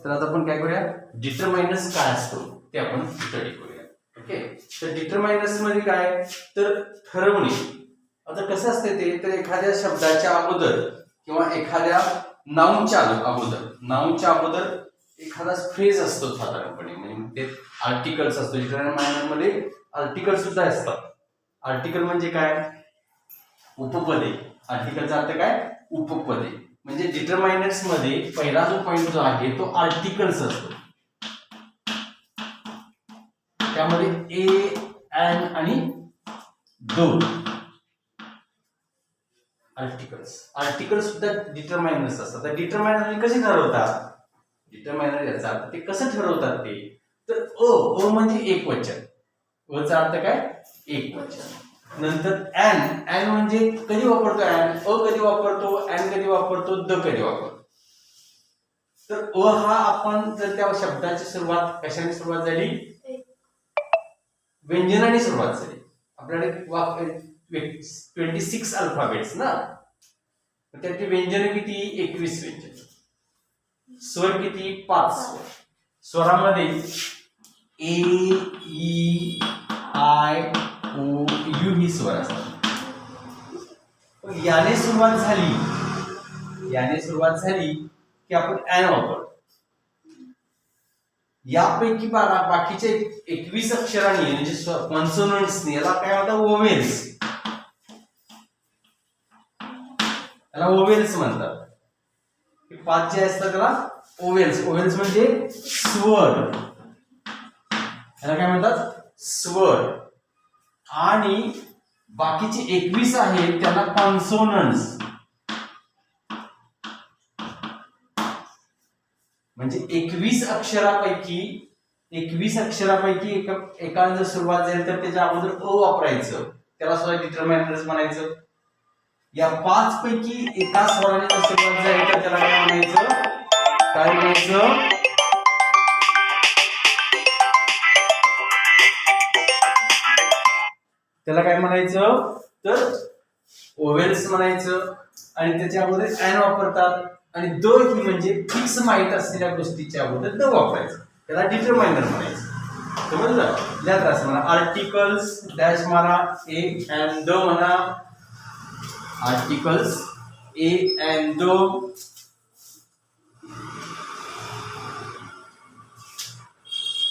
तर आता आपण काय करूया, डिटरमाइनर्स काय असतो ते आपण स्टडी करूया. ओके, तर डिटरमाइनर्स मध्ये काय, तर ठरवणे. आता कसं असते ते, तर एखाद्या शब्दाच्या अगोदर किंवा एखाद्या नाउनच्या अगोदर एखादा फ्रेज असतो साधारणपणे, म्हणजे ते आर्टिकल्स असतो. डिटरमाइनर मध्ये आर्टिकल सुद्धा असतात. आर्टिकल म्हणजे काय, उपपदे. आर्टिकलचा अर्थ काय, उपपदे. म्हणजे डिटरमाइनर्स मध्ये पहिला जो पॉइंट जो आहे तो आर्टिकल्स असतो. त्यामध्ये ए, एन आणि दोन आर्टिकल्स सुद्धा डिटरमाइनर्स असतात. तर डिटरमाइनर कसे ठरवतात, डिटरमाइनर याचा अर्थ ते कसं ठरवतात ते, तर अ म्हणजे एकवचन. चा अर्थ काय, एकवचन. नंतर एन म्हणजे कधी वापरतो, कधी वापरतो, एन कधी वापरतो, द कधी वापरतो. तर हा आपण जर त्या शब्दाची सुरुवात कशाने सुरुवात झाली, व्यंजनाने सुरुवात झाली. आपल्याकडे 26 अल्फाबेट्स ना, त्याची व्यंजन किती, 21 व्यंजन. स्वर किती, 5 स्वर. स्वरामध्ये ए, ई, आय, ओ, यू ही स्वर असतात. याने सुरुवात झाली की आपण एन वापरतो. यापैकी बाकीचे 21 अक्षरांनी म्हणजे कॉन्सोनंट्सनी याला काय म्हणतात, वोवेल्स. याला ओवेल्स म्हणतात. 5 जे असतात त्याला ओवेल्स म्हणजे स्वर. याला काय म्हणतात, स्वर. आणि बाकीचे 21 आहेत त्याला कॉन्सोनंट्स. म्हणजे 21 अक्षरापैकी एकाला जर सुरुवात झाली तर त्याच्या अगोदर अ वापरायचं, त्याला सुद्धा डिटरमाइनर्स म्हणायचं. या 5 पैकी एका स्वराने जर सुरुवात झाली तर त्याला काय म्हणायचं, तर ओवेल्स म्हणायचं. आणि त्याच्या अगोदर एन वापरतात. आणि द ही म्हणजे फिक्स माहित असलेल्या गोष्टीच्या अगोदर द वापरायचं, त्याला डिटरमाइनर म्हणायचं. समजलं, या त्रास म्हणा. आर्टिकल्स डॅश मारा, ए एन द म्हणा. Articles a an the.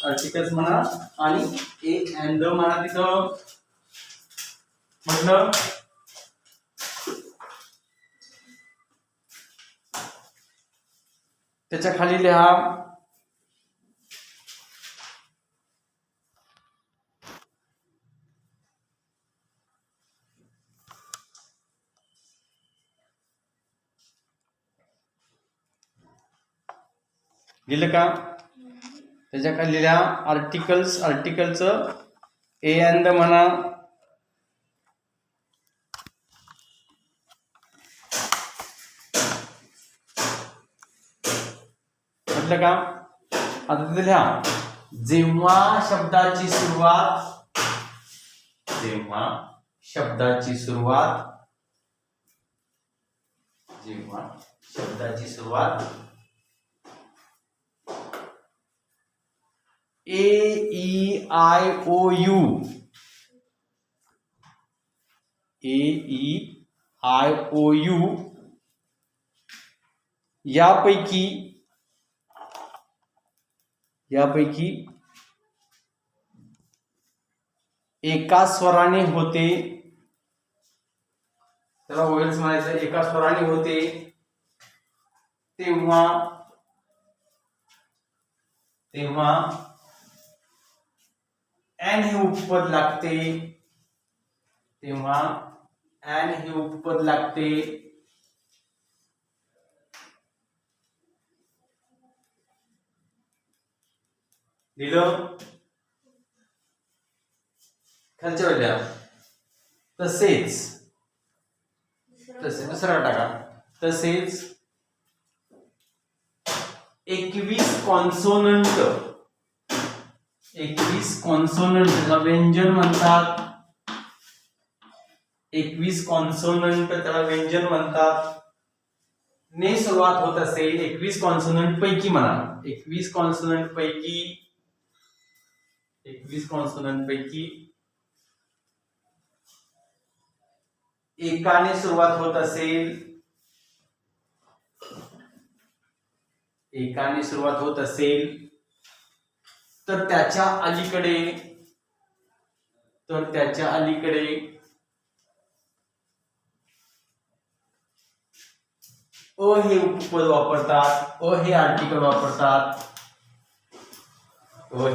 Articles म्हणा आणि ए एन द म्हणा. तिथं म्हटलं त्याच्या खाली लिहा लिहिलं का, त्याच्या खाली लिहा आर्टिकलचं ए एन द म्हणा. म्हटलं का, आता तिथे लिहा जेव्हा शब्दाची सुरुवात ए, ई, आय, ओ, यू, यापैकी एका स्वराने होते, त्याला ओवेल्स म्हणायचं. एका स्वराने होते तेव्हा एन हे उपपद लागते. दिलं खालच्या वेळेला. तसेच दुसरा टाका. तसेच 21 कॉन्सोनंट त्याला व्यंजन म्हणतात. 21 कॉन्सोनंट त्याला व्यंजन म्हणतात. ने सुरुवात होत असेल 21 कॉन्सोनंट पैकी म्हणा 21 कॉन्सोनंट पैकी एकाने सुरुवात होत असेल तर त्याच्या अलीकडे अ हे उपपद वापरतात, अ हे आर्टिकल वापरतात, अ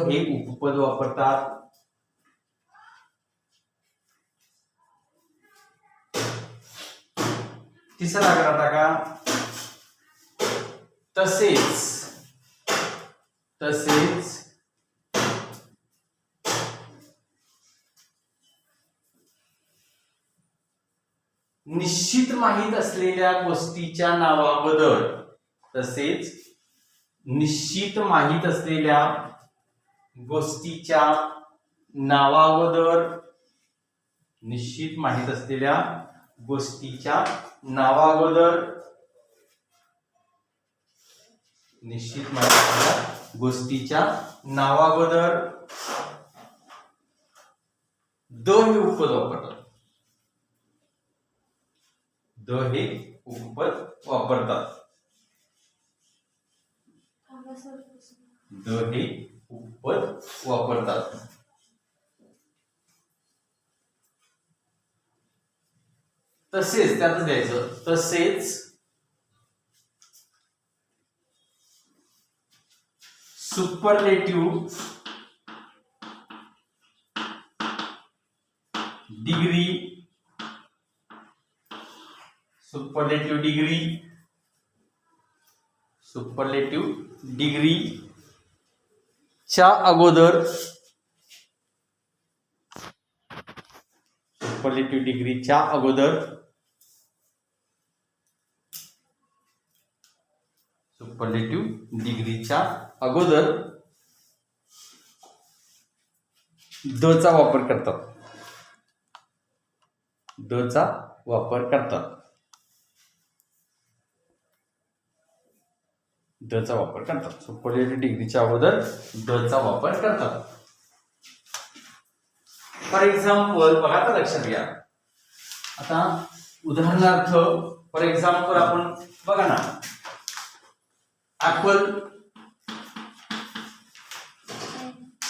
हे उपपद वापरतात. तिसरा आकडा टाका. तसेच निश्चित माहित असलेल्या गोष्टीच्या नावाबद्दल द हे उपपद वापरतात. तसेच त्यातच द्यायचं. तसेच सुपरलेटिव्ह डिग्री च्या अगोदर द चा वापर करतात. सुपरलेटिव्ह डिग्रीच्या अगोदर द चा वापर करतात. फॉर एक्झाम्पल बघा तर लक्षात घ्या. आता उदाहरणार्थ फॉर एक्झाम्पल आपण बघा ना, ऍपल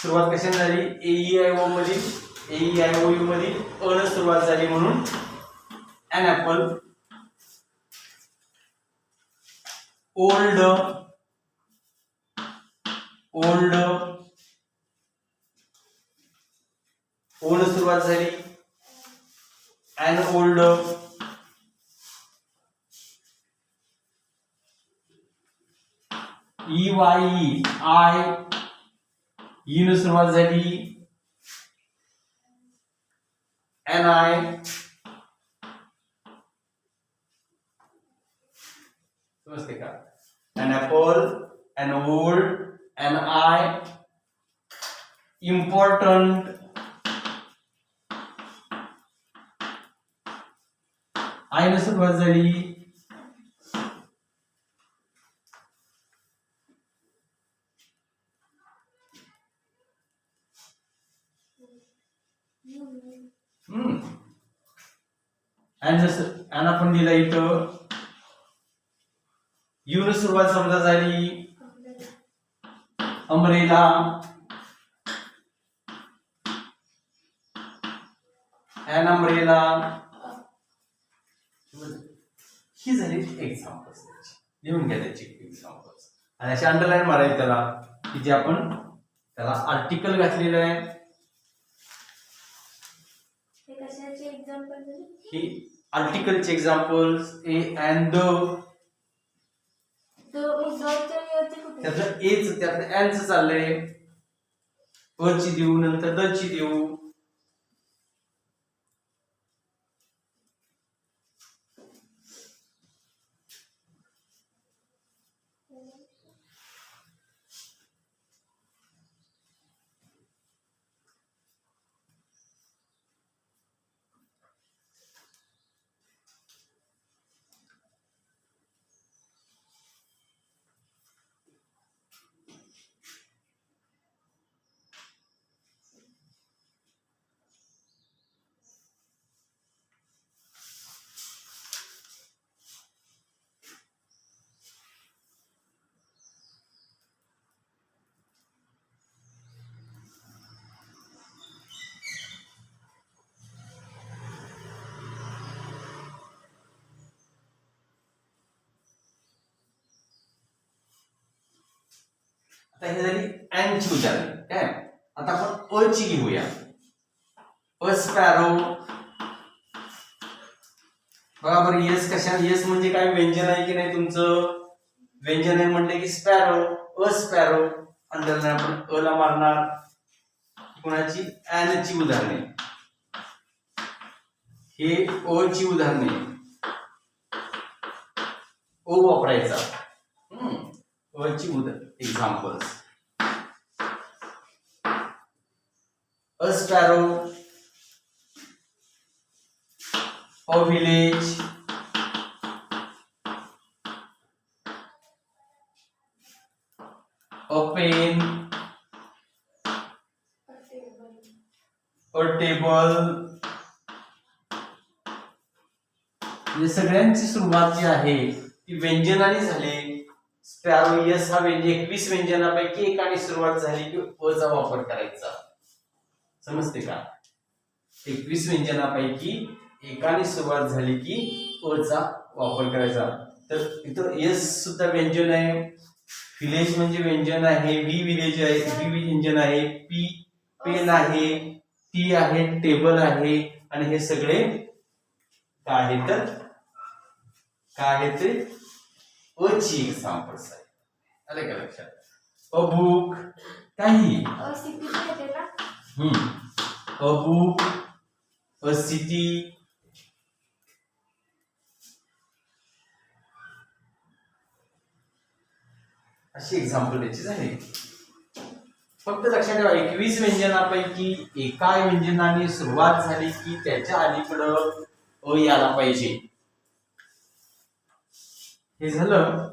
सुरुवात कशाने झाली? AEIO मधील अ न सुरुवात झाली म्हणून an apple. ओल्ड ओ न सुरुवात झाली an old. ई न सुरुवात झाली an I. समजते का? an apple, an old, an I. important, I न सुरुवात झाली and आपण दिला इथं यू न सुरुवात समजा झाली अमरेला. an umbrella. ही झाली एक्झाम्पल्स. लिहून घ्या त्याची एक्झाम्पल्स आणि असे अंडरलाईन मारायचे त्याला की जे आपण त्याला आर्टिकल घातलेलं आहे. ही आर्टिकलचे एक्झाम्पल्स ए अँड द. त्यातलं एच त्यातलं एनच चाललंय. अ ची देऊ नंतर द ची देऊ. आता हे झाली अँड ची उदाहरणे. काय आता आपण अ ची घेऊया. अ स्पॅरो. बघा बरं, यस कशा, यस म्हणजे काय, व्यंजन आहे की नाही तुमचं, व्यंजन आहे म्हणले की स्पॅरो. अ स्पॅरो अंडरलाईन आपण अ ला मारणार. कोणाची, अँड ची उदाहरणे. हे अ ची उदाहरणे, ओ वापरायचा. अ ची उदाहरण examples. A sparrow, a village, a pen, a table. म्हणजे सगळ्यांची सुरुवात जी आहे ती व्यंजनाने झाली. स्पॅरो यस हा 21 व्यंजनापैकी एकाने सुरुवात झाली की अ चा वापर करायचा. समजते का? 21 व्यंजनापैकी एकाने सुरुवात झाली की अ चा वापर करायचा. तर इथं यस सुद्धा व्यंजन आहे, विलेज म्हणजे व्यंजन आहे, वी विलेज आहे, वी व्यंजन आहे, पी पेन आहे, टी आहे, टेबल आहे, आणि हे सगळे काय आहेत तर काय आहेत ते अ ची एक्झाम्पल्स आहे. आले का लक्षात? अ बुक काही, अ बुक, अ सिटी, अशी एक्झाम्पल त्याची झाली. फक्त लक्षात ठेवा 21 व्यंजनापैकी एका व्यंजनाने सुरुवात झाली की त्याच्या अलीकडं अ यायला पाहिजे. हे झालं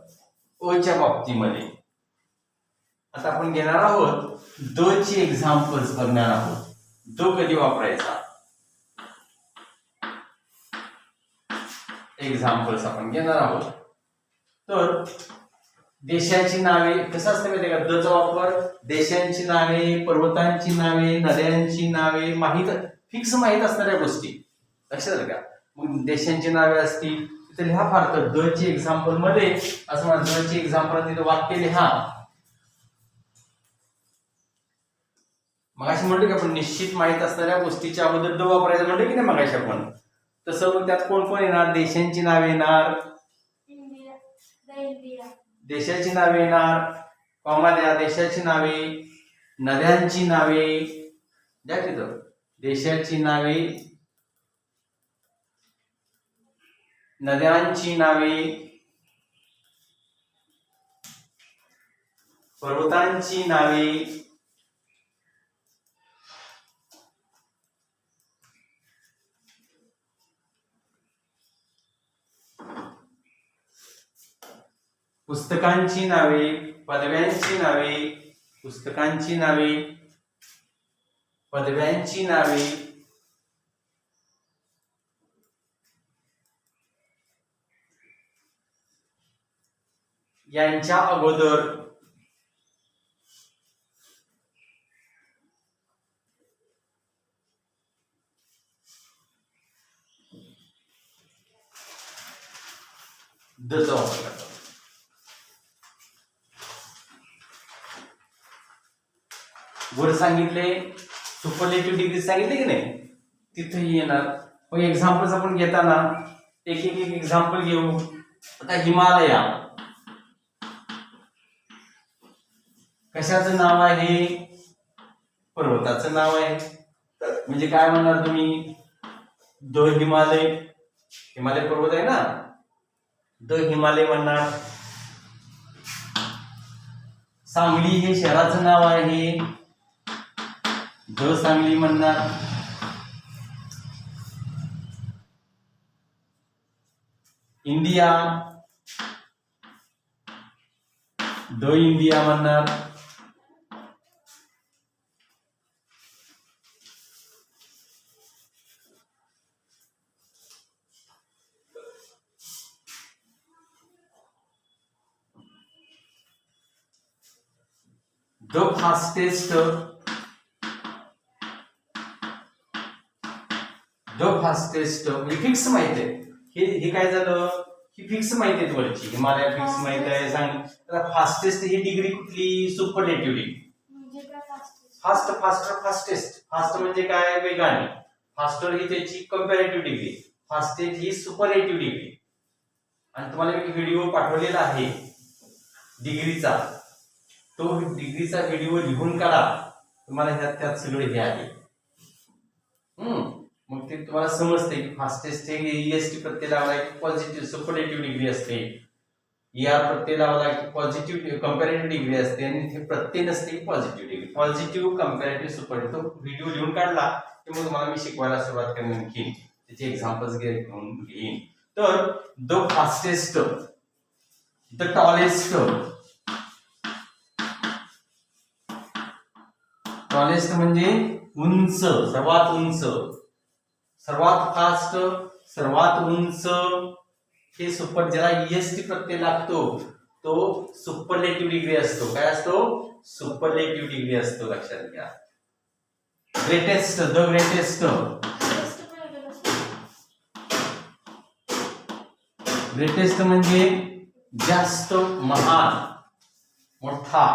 अ च्या बाबतीमध्ये. आता आपण घेणार आहोत द ची एक्झाम्पल्स बघणार आहोत. द कधी वापरायचा, एक्झाम्पल्स आपण घेणार आहोत. तर देशांची नावे कसं असतं माहिती का, द चा वापर देशांची नावे, पर्वतांची नावे, नद्यांची नावे, माहित फिक्स माहित असणाऱ्या गोष्टी. लक्षात आलं का? मग देशांची नावे असतील तिथे लिहा फार तर द ची एक्झाम्पल मध्ये असं म्हणा, द ची एक्झाम्पल तिथे वाक्य लिहा. मगाशी म्हणतो की आपण निश्चित माहित असणाऱ्या गोष्टीच्या अगोदर द वापरायचं म्हणतो की नाही मगाशी आपण, तसं मग त्यात कोण कोण येणार, देशांची नावे येणार, देशाची नावे येणार, कॉमा द्या, देशाची नावे, नद्यांची नावे द्या तिथं, देशाची नावे, नद्यांची नावे, पर्वतांची नावे, पुस्तकांची नावे, पदव्यांची नावे, पुस्तकांची नावे, पदव्यांची नावे, यांच्या अगोदर द चा वापर करतात. वर सांगितले सुपरलेटिव्ह डिग्री सांगितले की नाही, तिथेही येणार. मग एक्झाम्पल्स आपण घेताना एक एक एक्झाम्पल घेऊ. आता हिमालया कशाचं नाव आहे, पर्वताचं नाव आहे. म्हणजे काय म्हणणार तुम्ही, द हिमालय, हिमालय पर्वत आहे ना, द हिमालय म्हणणार. सांगली हे शहराचं नाव आहे, द सांगली म्हणणार. इंडिया, द इंडिया म्हणणार. द फास्टेस्ट, द फास्टेस्ट म्हणजे फिक्स माहिती आहे. हे काय झालं, ही फिक्स माहिती आहेत वरची, हिमालय फिक्स माहिती आहे. सांग फास्टेस्ट ही डिग्री कुठली? Superlative degree. Fast faster fastest. Fast म्हणजे काय? वेगाने. फास्टर ही त्याची कंपॅरेटिव्ह डिग्री. फास्टेस्ट ही सुपरलेटिव्ह डिग्री. आणि तुम्हाला एक व्हिडिओ पाठवलेला आहे डिग्रीचा, तो डिग्रीचा व्हिडिओ लिहून काढा. तुम्हाला त्यात सगळे हे आहे. मग ते तुम्हाला समजते की फास्टेस्ट हे ईएसटी प्रत्यय लावला की पॉझिटिव्ह सुपरलेटिव्ह डिग्री असते, ईआर प्रत्यय लावला की पॉझिटिव्ह कंपॅरेटिव्ह डिग्री असते, आणि हे प्रत्यय नसते की positive degree. Positive comparative superlative video लिहून काढला की मग तुम्हाला मी शिकवायला सुरुवात करेन, त्याचे एक्झाम्पल्स घेऊन घेईन. तर the fastest, the tallest. Tallest म्हणजे उंच, सर्वात उंच. सर्वात फास्ट, सर्वात उंच, हे सुपर, ज्याला ईएसटी प्रत्यय लागतो तो सुपरलेटिव्ह डिग्री असतो. काय असतो? सुपरलेटिव्ह डिग्री असतो, लक्षात घ्या. Greatest, the greatest. ग्रेटेस्ट म्हणजे जास्त, महान, मोठा.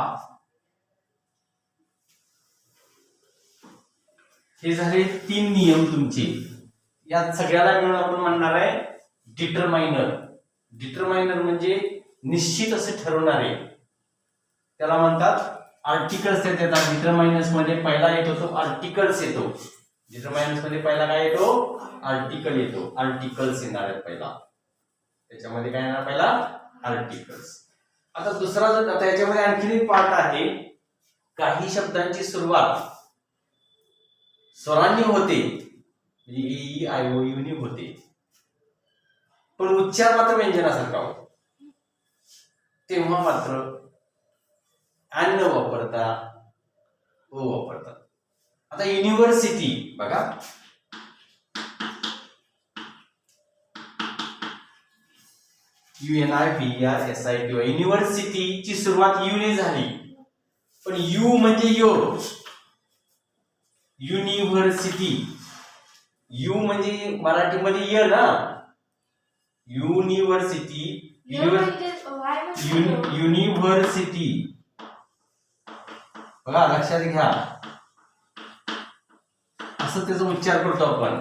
हे झाले 3 नियम तुमचे. यात सगळ्याला मिळून आपण म्हणणार आहे डिटरमाइनर. डिटरमाइनर म्हणजे निश्चित असे ठरवणारे, त्याला म्हणतात आर्टिकल्स. येतात डिटरमाइनर्स मध्ये. पहिला येतो तो आर्टिकल्स येतो. डिटरमाइनर्स मध्ये पहिला काय येतो? आर्टिकल येतो. आर्टिकल्स येणार आहेत पहिला, त्याच्यामध्ये काय येणार? पहिला आर्टिकल्स. आता दुसरा, आता याच्यामध्ये आणखी एक पार्ट आहे. काही शब्दांची सुरुवात स्वरांनी होते, म्हणजे ई आय ओ यू नी होते, पण उच्चार मात्र व्यंजनासारखा होतो. तेव्हा मात्र अन्न वापरता, ओ वापरतात. आता युनिव्हर्सिटी बघा, UNIVERSITY. युनिव्हर्सिटीची सुरुवात यू ने झाली, पण यू म्हणजे यो. युनिव्हर्सिटी, यू म्हणजे मराठीमध्ये य ना. University, university. बघा लक्षात घ्या, असं त्याचा उच्चार करतो आपण.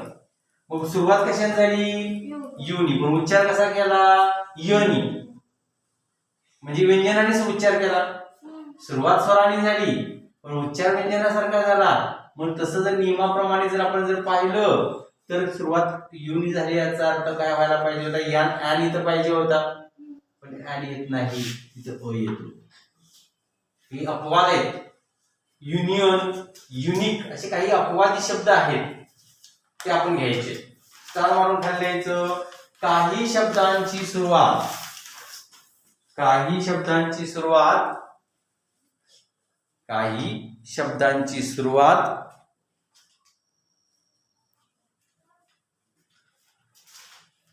मग सुरुवात कशाने झाली? युनी, पण उच्चार कसा केला? यनी, म्हणजे व्यंजनानेच उच्चार केला. सुरुवात स्वराने झाली पण उच्चार व्यंजनासारखा झाला. मग तसं जर नियमाप्रमाणे जर आपण जर पाहिलं तर सुरुवात युनी झाली, याचा अर्थ काय व्हायला पाहिजे होता? यान ॲन इथं पाहिजे होता, पण ॲन येत नाही, इथं अ येतो. हे अपवाद आहेत. युनियन, युनिक असे काही अपवादी शब्द आहेत, ते आपण घ्यायचे. चाल मारून खाली लिहायचं. काही शब्दांची सुरुवात, काही शब्दांची सुरुवात, काही शब्दांची सुरुवात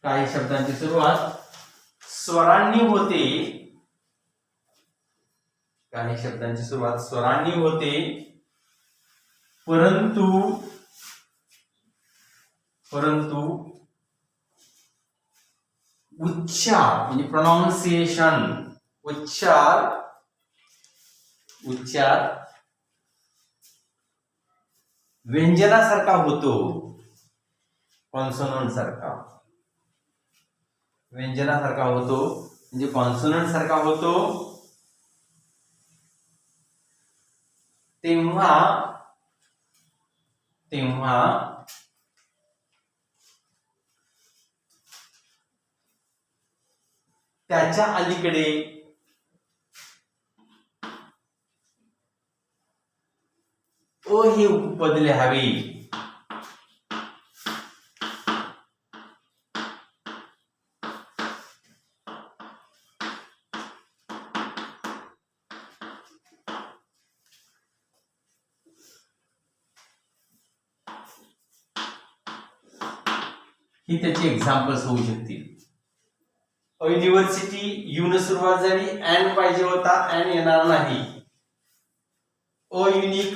काही शब्दांची सुरुवात स्वरांनी होते. काही शब्दांची सुरुवात स्वरांनी होते, परंतु उच्चार म्हणजे प्रोनाउन्सिएशन, उच्चार व्यंजनासारखा होतो. कॉन्सोनंट सारखा, व्यंजनासारखा होतो म्हणजे कॉन्सोनंट सारखा होतो. तेव्हा त्याच्या अलीकडे अ हे उपपद लिहावे. ही त्याची एक्झाम्पल्स होऊ शकतील. युनिव्हर्सिटी यू न सुरुवात झाली, अँड पाहिजे होता, अँड येणार नाही. अयुनिक,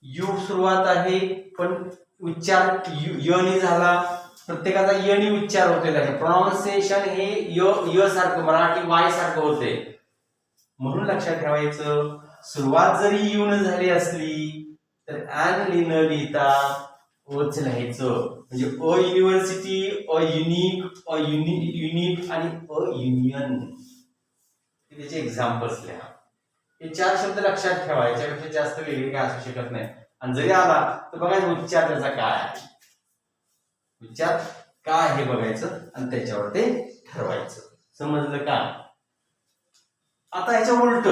यू सुरुवात आहे पण उच्चार य ने झाला, प्रत्येकाचा यनी उच्चार होते त्याचे प्रोनाउन्सिएशन हे य सारखं मराठी वाय सारखं होते म्हणून लक्षात ठेवायचं सुरुवात जरी युन झाली असली तर ॲन लिहिणं लिहिता ओच लिहायचं म्हणजे अ युनिव्हर्सिटी अ युनिक आणि अ युनियन त्याचे एक्झाम्पल्स लिहा हे 4 शब्द लक्षात ठेवा याच्यापेक्षा जास्त वेगळे काय असू शकत नाही आणि जरी आला तर बघायचं उच्चार त्याचा काय आहे उच्चार काय आहे बघायचं आणि त्याच्यावर ते ठरवायचं समजलं का आता ह्याच्या उलट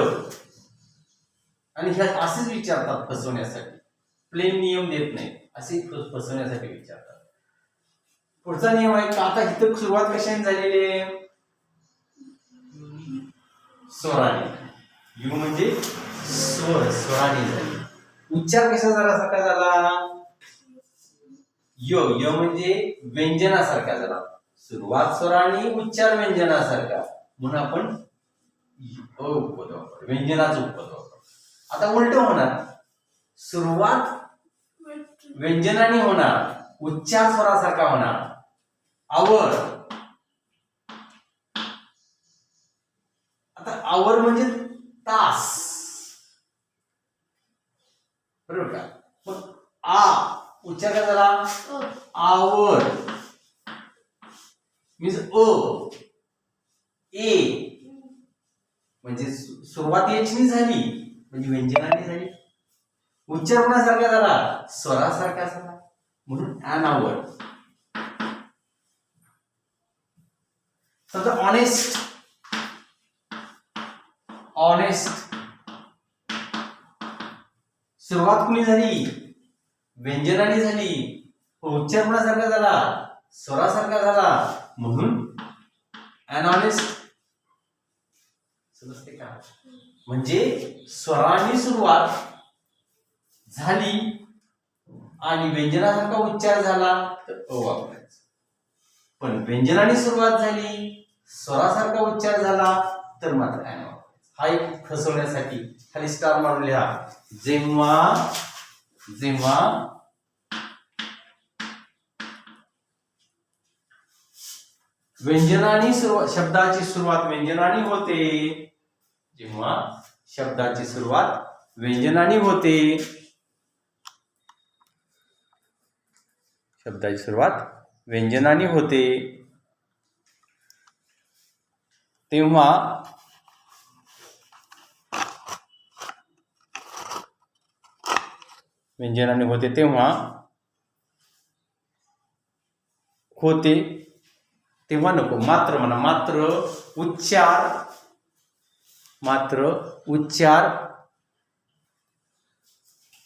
आणि ह्या असेच विचारतात फसवण्यासाठी प्लेन नियम देत नाही असे फसवण्यासाठी विचारतात पुढचा नियम आहे का आता इथं सुरुवात कशाने झालेली आहे स्वराने यू म्हणजे स्वराने झाली उच्चार कसा सारखा झाला य म्हणजे व्यंजनासारखा झाला सुरुवात स्वराने उच्चार व्यंजनासारखा म्हणून आपण उपपद वापर व्यंजनाचं उपपद वापर आता उलट होणार सुरुवात व्यंजनाने होणार उच्चार स्वरासारखा होणार आवर आता आवर म्हणजे तास बरोबर का मग आ उच्चार काय झाला आवर मीन्स ए म्हणजे सुरुवात याची झाली म्हणजे व्यंजनाने झाली उच्चार कोणासारखा झाला स्वरासारखा झाला म्हणून ॲन आवर समजा ऑनेस्ट ऑनेस्ट सुरुवात कुणी झाली व्यंजनाने झाली उच्चार कोणासारखा झाला स्वरासारखा झाला म्हणून अनऑनेस्ट समजते का म्हणजे स्वराने सुरुवात झाली आणि व्यंजनासारखा उच्चार झाला तर अ वापरायचं पण व्यंजनाने सुरुवात झाली स्वरासारखा उच्चार झाला तर मात्र ॲन वापरायचं हा एक फसवण्यासाठी खाली स्टार मारून लिहा जेव्हा जेव्हा व्यंजनाने शब्दाची सुरुवात व्यंजनाने होते जेव्हा शब्दाची सुरुवात व्यंजनाने होते शब्दाची सुरुवात व्यंजनाने होते तेव्हा व्यंजनाने होते तेव्हा होते तेव्हा नको मात्र म्हणा मात्र उच्चार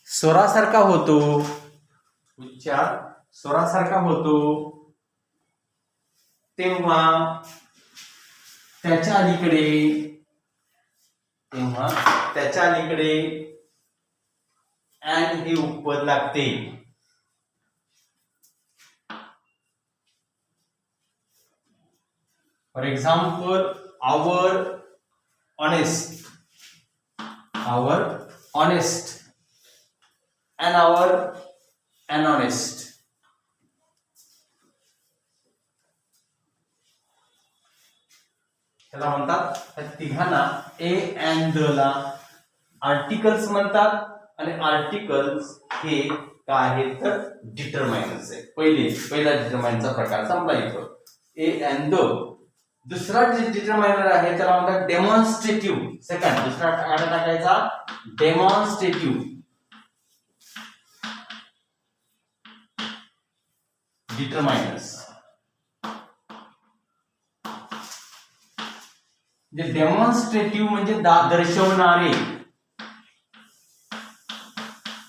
स्वरासारखा होतो उच्चार स्वरासारखा होतो तेव्हा त्याच्या अलीकडे ॲन हे उपपद लागते for example hour honest and our anonymist त्याला म्हणतात तिघांना ए अँड द ला आर्टिकल्स म्हणतात आणि आर्टिकल्स हे काय आहेत तर डिटरमाइनर्स आहे पहिला डिटरमाइनरचा प्रकार समजा इथं ए अँड द दुसरा डिटरमाइनर आहे त्याला म्हणतात डेमॉन्स्ट्रेटिव्ह सेकंड दुसरा टाकायचा डेमॉन्स्ट्रेटिव्ह डिटरमाइनर्स जे डेमॉन्स्ट्रेटिव्ह म्हणजे दर्शवणारे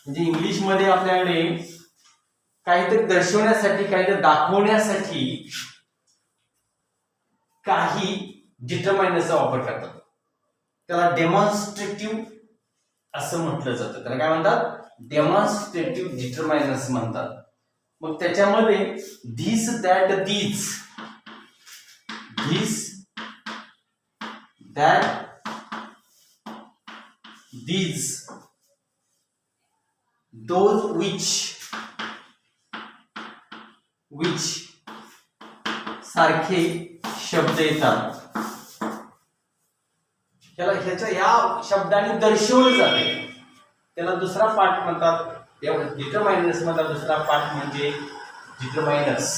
म्हणजे इंग्लिश मध्ये आपल्याकडे काहीतरी दर्शवण्यासाठी काहीतरी दाखवण्यासाठी काही डिटरमाइनर्सचा वापर करतात त्याला डेमॉन्स्ट्रेटिव्ह असं म्हटलं जातं त्याला काय म्हणतात डेमॉन्स्ट्रेटिव्ह डिटरमाइनर्स म्हणतात मग त्याच्यामध्ये this that these those which सारखे शब्द येतात ह्याच्या या शब्दाने दर्शवलं जाते त्याला दुसरा पाठ म्हणतात. डिटरमायनर्स मधला दुसरा पाठ म्हणजे डिटरमायनर्स.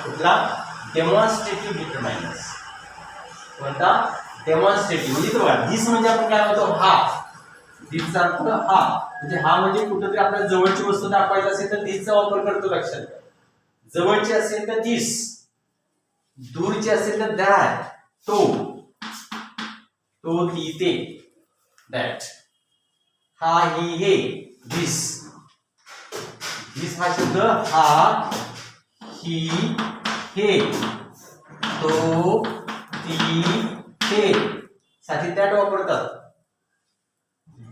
कुठला? डेमॉन्स्ट्रेटिव्ह डिटरमायनर्स. कोणता? डेमॉन्स्ट्रेटिव्ह. म्हणजे बघा धिस म्हणजे आपण काय म्हणतो हा. धिसचा अर्थ हा म्हणजे हा म्हणजे कुठेतरी आपल्या जवळची वस्तू दाखवायची असेल तर धिसचा वापर करतो. लक्षात घ्या. जवळची असेल तर धिस, दूरची असेल तर दॅट, तो ती ते, दॅट. हा ही हे, धिस. धिस हा शब्द हा ही हे, तो ती ते साठी दॅट वापरतात.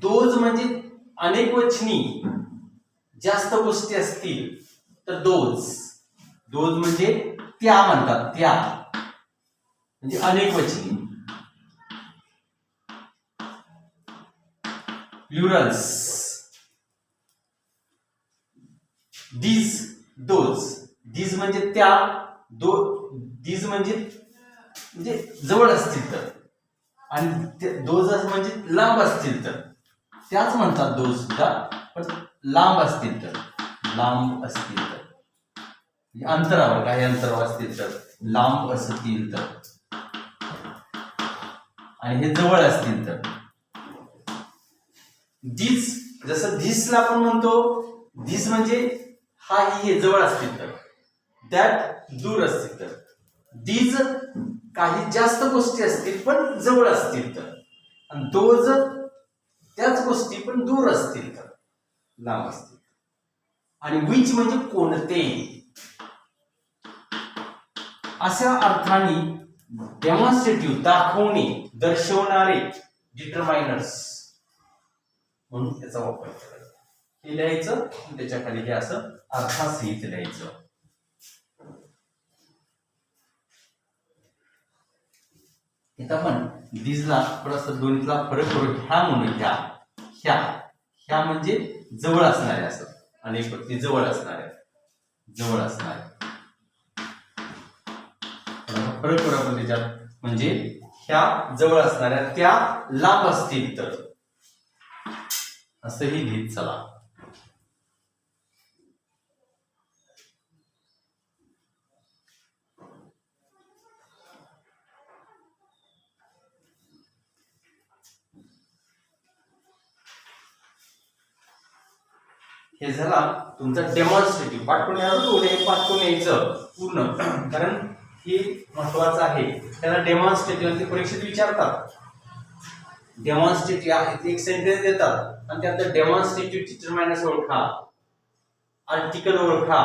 दोज म्हणजे अनेक वचनी जास्त गोष्टी असतील तर दोज. दोज म्हणजे त्या म्हणतात. त्या म्हणजे अनेक वचनी. प्लुरल्स. These, those. दीज म्हणजे त्या, दीज म्हणजे जवळ असतील तर, आणि दोज म्हणजे लांब असतील तर त्याच म्हणतात दोज सुद्धा. पण लांब असतील तर, लांब असतील तर म्हणजे अंतरावर, काही अंतरावर असतील तर, लांब असतील तर, आणि हे जवळ असतील तर. दिस, जसं धिसला आपण म्हणतो, धिस म्हणजे हा ही हे जवळ असतील तर, दॅट दूर असतील तर, दीज काही जास्त गोष्टी असतील पण जवळ असतील तर, आणि दोज त्याच गोष्टी पण दूर असतील तर, लांब असतील. आणि विच म्हणजे कोणते. अशा अर्थाने डेमॉन्स्ट्रेटिव्ह दाखवणे, दर्शवणारे डिटरमायनर्स म्हणून त्याचा वापर करायचा. हे लिहायचं त्याच्या खाली हे असं अर्थासहित लिहायचं. इथं आपण दिसला थोडासा दोन्हीतला फरक करू. ह्या म्हणून ह्या म्हणजे जवळ असणारे असं, अनेक व्यक्ती जवळ असणारे, जवळ असणारे फरक करू आपण त्याच्यात. म्हणजे ह्या जवळ असणाऱ्या, त्या लांब असतील तर, असंही लिहित चला. हे झाला तुमचा डेमॉन्स्ट्रेटिव्ह. पाठवून यायचं पूर्ण, कारण हे महत्वाचं आहे. त्याला डेमॉन्स्ट्रेटिव्ह ते परीक्षेत विचारतात. डेमॉन्स्ट्रेटिव्ह आहे एक सेंटेन्स देतात आणि त्यात डेमॉन्स्ट्रेटिव्ह डिटरमायनर्स ओळखा, आर्टिकल ओळखा.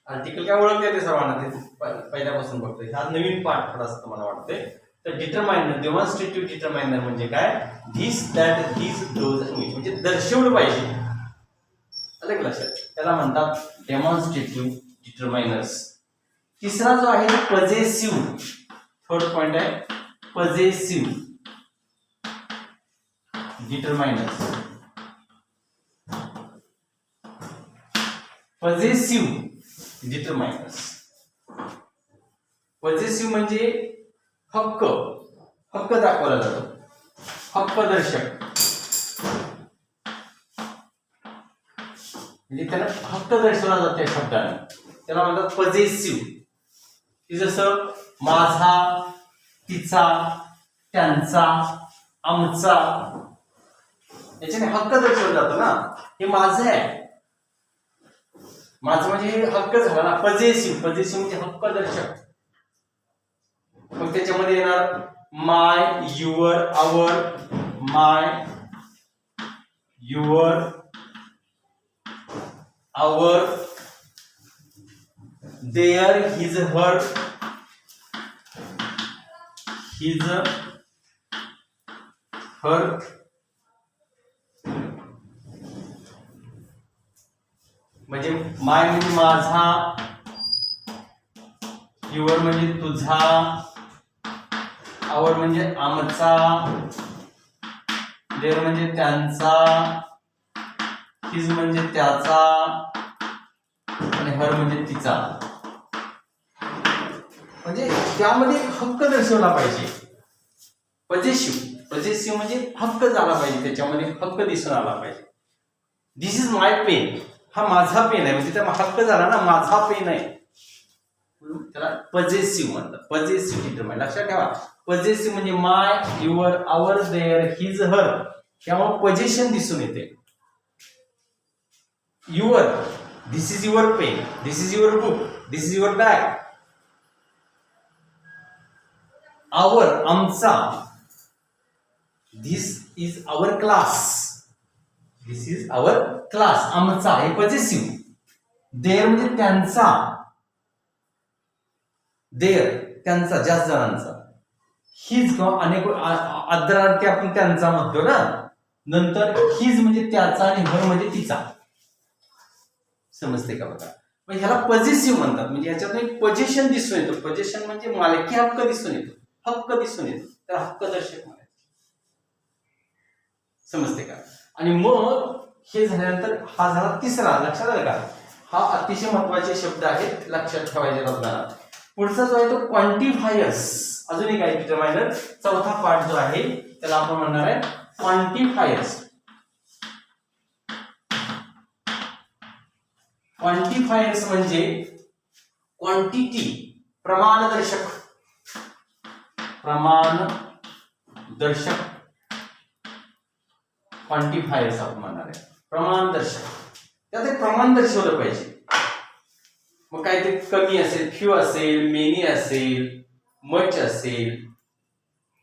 आर्टिकल काय ओळखते ते सर्वांना, ते पहिल्यापासून बघतोय. हा नवीन पाठ थोडासा मला वाटतंय. तर डिटरमायनर, डेमॉन्स्ट्रेटिव्ह डिटरमायनर म्हणजे काय? धिस, दॅट, धीज, दोज, विच म्हणजे दर्शवलं पाहिजे. आलं का लक्षात? त्याला म्हणतात डेमॉन्स्ट्रेटिव्ह डिटरमायनर्स. तिसरा जो आहे पजेसिव्ह. थर्ड पॉइंट आहे पजेसिव्ह डिटरमायनर्स. पजेसिव्ह डिटरमायनर्स. पजेसिव्ह म्हणजे हक्क दाखवला जातो, हक्कदर्शक. म्हणजे त्याला हक्क दर्शवला जातो त्या शब्दाने, त्याला म्हणतात पजेसिव्ह. जसं माझा, तिचा, त्यांचा, आमचा, याच्याने हक्क दर्शवला जातो ना. हे माझं आहे, माझं म्हणजे हक्क झाला ना. पजेसिव्ह म्हणजे हक्क दर्शक. मग त्याच्यामध्ये येणार my, your, our, my, your, our, their, his, her, his, her, म्हणजे माय म्हणजे माझा, युअर म्हणजे तुझा, आवर म्हणजे आमचा, देअर म्हणजे त्यांचा, हिज म्हणजे त्याचा, आणि हर म्हणजे तिचा. त्यामध्ये हक्क दर्शवला पाहिजे. पजेसिव्ह म्हणजे हक्क झाला पाहिजे, त्याच्यामध्ये हक्क दिसून आला पाहिजे. दिस इज माय पेन, हा माझा पेन आहे, म्हणजे त्याला हक्क झाला ना, माझा पेन आहे, त्याला पजेसिव्ह म्हणतात. पजेसिव्ह डिटरमाइन, लक्षात ठेवा. पजेसिव्ह म्हणजे my, your, our, their, his, her, त्यामुळे पजेशन दिसून येते. Your, this is your pen, this is your book, this is your bag. Our, आमचा, this is our class, this is our class, आमचा, हे possessive. There म्हणजे त्यांचा, there त्यांचा, जास्त जणांचा. हिज किंवा अनेक आदरार्थी आपण त्यांचा म्हणतो ना. नंतर हिज म्हणजे त्याचा आणि हर म्हणजे तिचा. समजते का बघा. मग ह्याला पजेसिव्ह म्हणतात, म्हणजे ह्याच्यातून एक पजेशन दिसून येतो. पजेशन म्हणजे मालकी हक्क दिसून येतो, हक्क दिसून येतो, तर हक्क दर्शक म्हणायचं. समजते का. आणि मग हे झाल्यानंतर हा झाला तिसरा. लक्षात आलं का. हा अतिशय महत्वाचे शब्द आहेत, लक्षात ठेवायचे आपल्याला. पुढचा जो आहे तो क्वांटिफायर्स. अजून एक आहे डिटरमायनर, चौथा पार्ट जो आहे त्याला आपण म्हणणार आहे क्वांटिफायर्स. क्वांटिफायर्स म्हणजे क्वांटिटी, प्रमाणदर्शक, प्रमाणदर्शक. क्वांटिफायर्स आपण म्हणणार आहे प्रमाणदर्शक. त्यात एक प्रमाण दर्शवलं पाहिजे. मग काय ते कमी असेल, फ्यू असेल, मेनी असेल, मच असेल,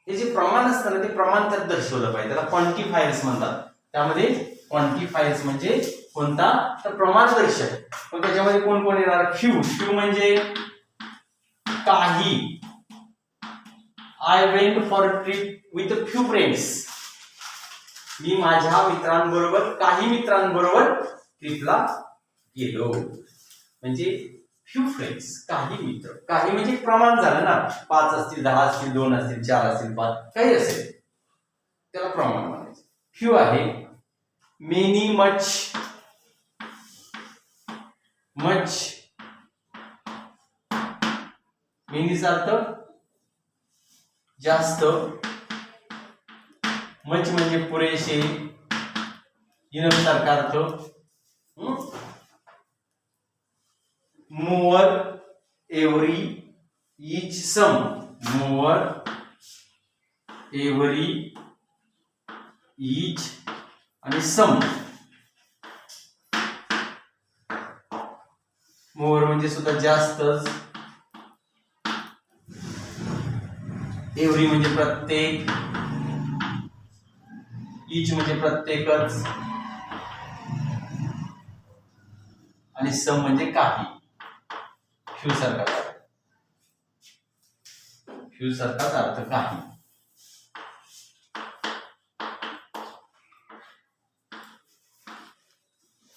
हे जे प्रमाण असतं ना ते प्रमाण त्यात दर्शवलं पाहिजे, त्याला क्वांटिफायर्स म्हणतात. त्यामध्ये क्वांटिफायर्स म्हणजे कोणता, तर प्रमाणदर्शक. पण त्याच्यामध्ये कोण कोण येणार. फ्यू म्हणजे काही. I went for a trip with a few friends, मी माझ्या मित्रांबरोबर, काही मित्रांबरोबर ट्रिपला गेलो. म्हणजे फ्यू फ्रेंड्स, काही मित्र. काही म्हणजे प्रमाण झालं ना, 5 असतील, 10 असतील, 2 असतील, 4 असतील, 5 काही असेल, त्याला प्रमाण म्हणायचं. फ्यू आहे. Many, much, much. मेनीचा अर्थ जास्त, मच म्हणजे पुरेसे, इनफ सारखा अर्थ. मोर, एव्हरी, ईच, सम. मोर, एव्हरी, ईच आणि सम. मोर म्हणजे सुद्धा जास्तच, एव्हरी म्हणजे प्रत्येक, ईच म्हणजे प्रत्येकच आणि सम म्हणजे काही. फ्यू सारखा, फ्यू सारखाच अर्थ काही.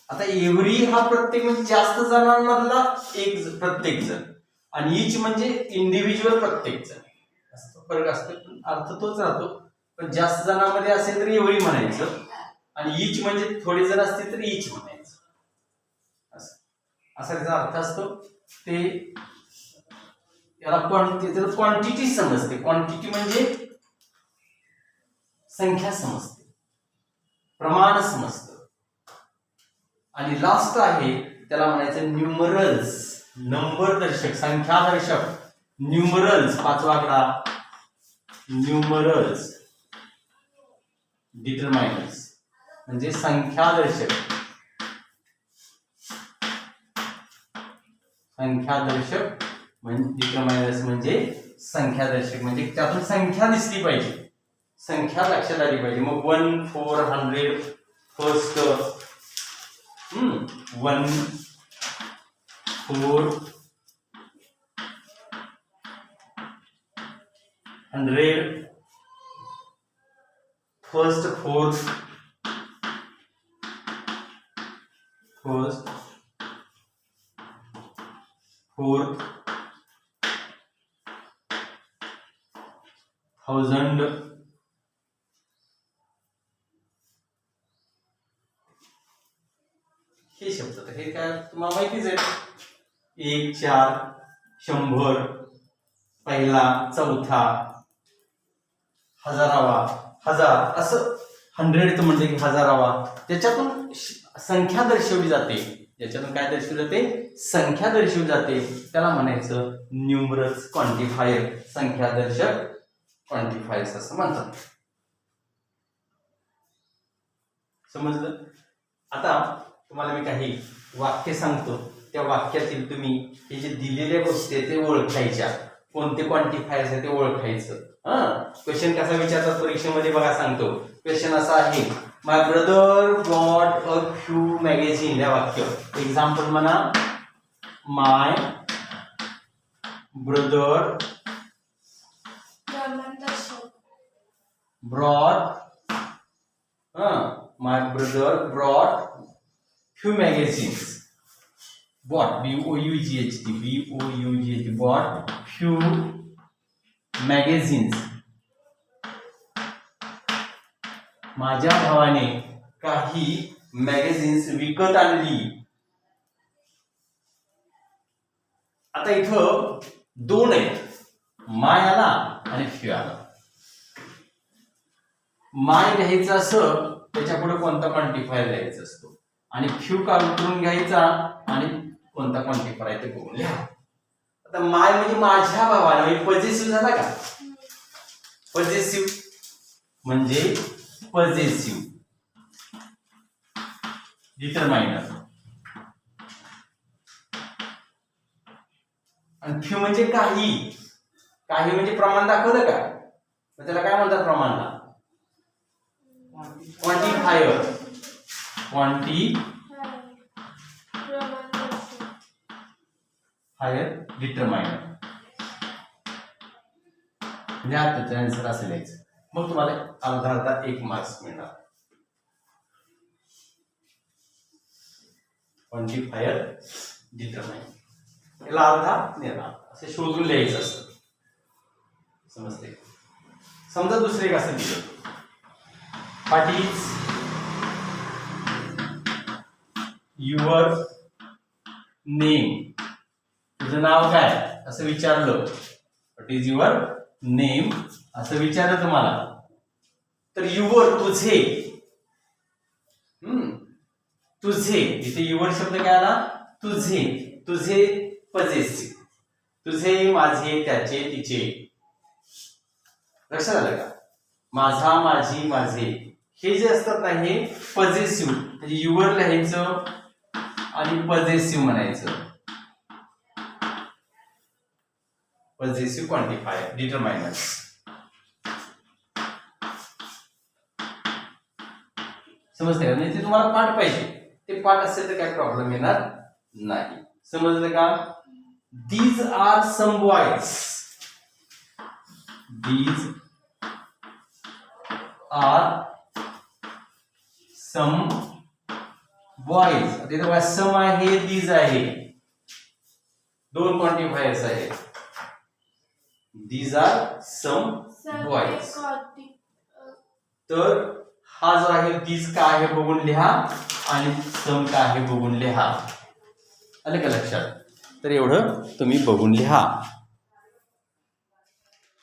आता एव्हरी हा प्रत्येक म्हणजे जास्त जणांमधला एक, प्रत्येक जण. आणि ईच म्हणजे इंडिव्हिज्युअल, प्रत्येक जण. फरक असतो, अर्थ तोच राहतो. पण जास्त जणांमध्ये असेल तर एव्हरी म्हणायचं, आणि ईच म्हणजे थोडे जण असतील तर ईच म्हणायचं. असा त्याचा अर्थ असतो. ते याला क्वांटिटी समजते. क्वांटिटी म्हणजे संख्या समजते, प्रमाण समजतं. आणि लास्ट आहे त्याला म्हणायचं न्यूमरल्स, नंबर दर्शक, संख्या दर्शक. न्यूमरल्स, पाचवा आकडा, न्यूमरल्स डिटरमाइनर्स म्हणजे संख्या दर्शक. संख्या दर्शक म्हणजे डिटरमाइनर्स म्हणजे संख्या दर्शक, म्हणजे त्यातून संख्या दिसली पाहिजे, संख्या लक्षात आली पाहिजे. मग 1, 4, 100 first 1, 4, 100 first, fourth, first, fourth, 1000, हे शब्द हे काय तुम्हाला माहितीच आहे. 1, 4, 100, पहिला, चौथा, हजारावा, हजार, असं 100 म्हणजे की हजारावा, त्याच्यातून संख्या दर्शवली जाते. याच्यातून काय दर्शवली जाते? संख्या दर्शवली जाते. त्याला म्हणायचं न्यूमरल्स क्वांटिफायर, संख्यादर्शक क्वांटिफायर्स असं म्हणतात. समजलं? आता तुम्हाला मी काही वाक्य सांगतो, त्या वाक्यातील तुम्ही हे जे दिलेल्या गोष्टी आहेत ते ओळखायच्या. कोणते क्वांटिफायर्स आहे ते ओळखायचं. क्वेश्चन कसा विचारतात परीक्षेमध्ये बघा सांगतो. क्वेश्चन असा आहे, my brother bought a few magazine. या वाक्य एक्झाम्पल म्हणा, my brother brought my brother brought few magazines. Bought, B-O-U-G-H-T, bought few magazines. माझ्या भावाने काही मॅगझिन्स विकत आणली. आता इथं दोन आहेत, माय आला आणि फ्यू आला. माय घ्यायचं असं त्याच्या पुढे कोणता क्वांटिफायर लिहायचा असतो, आणि फ्यू काढून घ्यायचा आणि कोणता क्वांटिफायर आहे ते बघून लिहा. आता माय म्हणजे माझ्या भावाने, पॉझिटिव्ह झाला का? पॉझिटिव्ह म्हणजे पॉझिटिव्ह डिटरमायनर. आणि फ्यू म्हणजे काही, काही म्हणजे प्रमाण दाखवलं का? त्याला काय म्हणतात प्रमाणला? क्वांटिफायर. क्वांटिफायर डिटरमायनर म्हणजे आता आन्सर असं लिहायचं. मग तुम्हाला अर्धा 1 मार्क्स मिळणार. क्वांटिफायर डिटरमायनर याला अर्धा नेला असे शोधून लिहायचं असतं. समजते? समजा दुसरे एक असं दिलं, व्हॉट इज युअर नेम. तुझं नाव काय असं विचारलं. व्हॉट इज युअर नेम असं विचारलं तुम्हाला, तर युअर तुझे, तुझे इथे युअर शब्द काय आला? तुझे. तुझे पॉझिटिव्ह, तुझे, माझे, त्याचे, तिचे. लक्षात आलं का? माझा, माझी, माझे हे जे असतात ना हे पॉझिटिव्ह, म्हणजे युअर लिहायचं आणि पॉझिटिव्ह म्हणायचं. Positive quantifier determiners. समजते का? नाही ते तुम्हाला पाठ पाहिजे, ते पाठ असेल तर काही प्रॉब्लेम येणार नाही. समजलं का? These are some boys. These are some boys. तिथे बघा सम आहे, दीज आहे, दोन क्वांटिफायर्स आहेत. These are some boys. तर हा जो आहे दीज काय आहे बघून लिहा आणि सम काय आहे बघून लिहा. आलं का लक्षात? तर एवढं तुम्ही बघून लिहा.